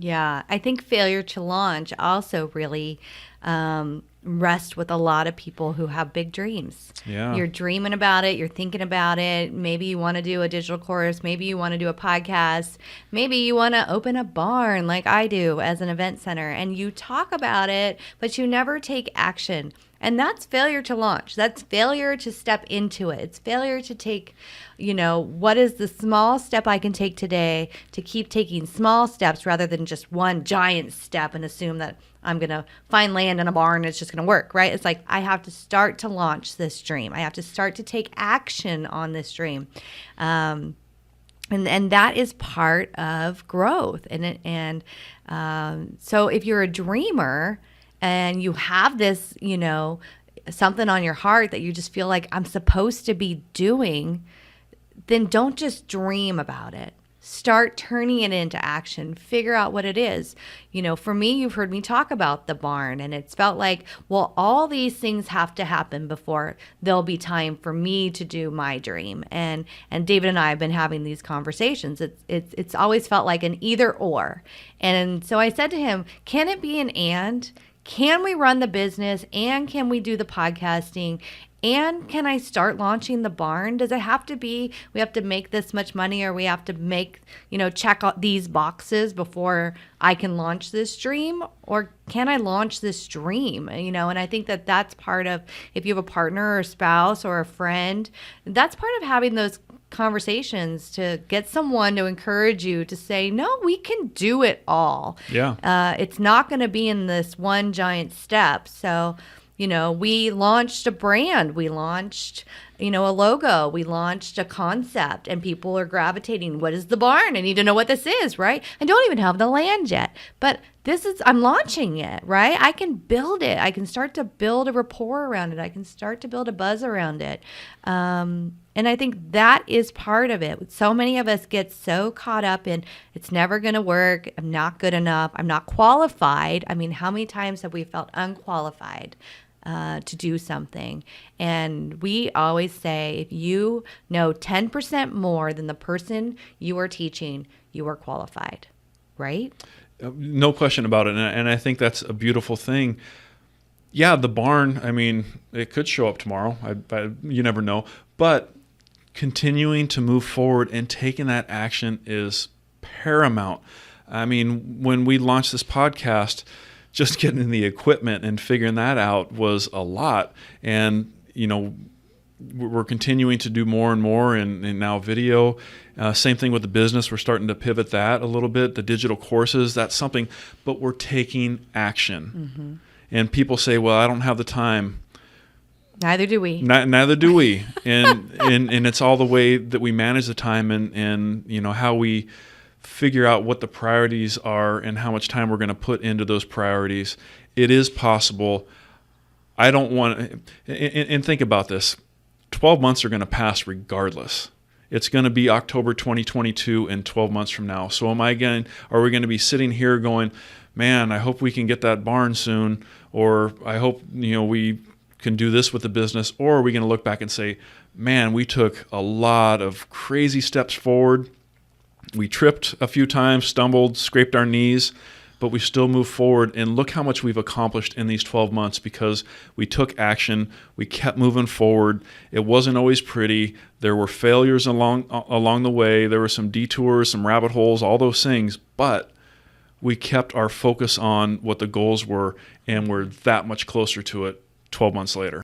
Yeah, I think failure to launch also really rest with a lot of people who have big dreams. Yeah. You're dreaming about it, you're thinking about it. Maybe you want to do a digital course, maybe you want to do a podcast, maybe you want to open a barn like I do as an event center, and you talk about it, but you never take action. And that's failure to launch. That's failure to step into it. It's failure to take, what is the small step I can take today to keep taking small steps rather than just one giant step and assume that I'm going to find land in a barn and it's just going to work, right? It's like I have to start to launch this dream. I have to start to take action on this dream. And that is part of growth. So if you're a dreamer, and you have this, something on your heart that you just feel like I'm supposed to be doing, then don't just dream about it. Start turning it into action. Figure out what it is. For me, you've heard me talk about the barn, and it's felt like, well, all these things have to happen before there'll be time for me to do my dream. And David and I have been having these conversations. It's always felt like an either or. And so I said to him, can it be an and? Can we run the business, and can we do the podcasting, and can I start launching the barn? Does it have to be, we have to make this much money, or we have to make, check out these boxes before I can launch this dream? Or can I launch this dream? And I think that that's part of, if you have a partner or a spouse or a friend, that's part of having those conversations, to get someone to encourage you to say, no, we can do it all. Yeah. It's not going to be in this one giant step. So, we launched a brand, we launched, a logo, we launched a concept, and people are gravitating. What is the barn? I need to know what this is, right? I don't even have the land yet, but I'm launching it, right? I can build it. I can start to build a rapport around it. I can start to build a buzz around it. And I think that is part of it. So many of us get so caught up in, it's never going to work. I'm not good enough. I'm not qualified. I mean, how many times have we felt unqualified to do something? And we always say, if you know 10% more than the person you are teaching, you are qualified, right? No question about it. And I think that's a beautiful thing. Yeah, the barn, I mean, it could show up tomorrow. You never know. But continuing to move forward and taking that action is paramount. I mean, when we launched this podcast, just getting the equipment and figuring that out was a lot. And, we're continuing to do more and more, and now video. Same thing with the business. We're starting to pivot that a little bit. The digital courses, that's something, but we're taking action. Mm-hmm. And people say, well, I don't have the time. Neither do we. Neither do we. And it's all the way that we manage the time, and how we figure out what the priorities are and how much time we're going to put into those priorities. It is possible. I don't want and think about this. 12 months are going to pass regardless. It's going to be October 2022 and 12 months from now. So are we going to be sitting here going, man, I hope we can get that barn soon, or I hope we can do this with the business? Or are we going to look back and say, man, we took a lot of crazy steps forward. We tripped a few times, stumbled, scraped our knees, but we still moved forward, and look how much we've accomplished in these 12 months because we took action. We kept moving forward. It wasn't always pretty. There were failures along the way. There were some detours, some rabbit holes, all those things, but we kept our focus on what the goals were, and we're that much closer to it 12 months later.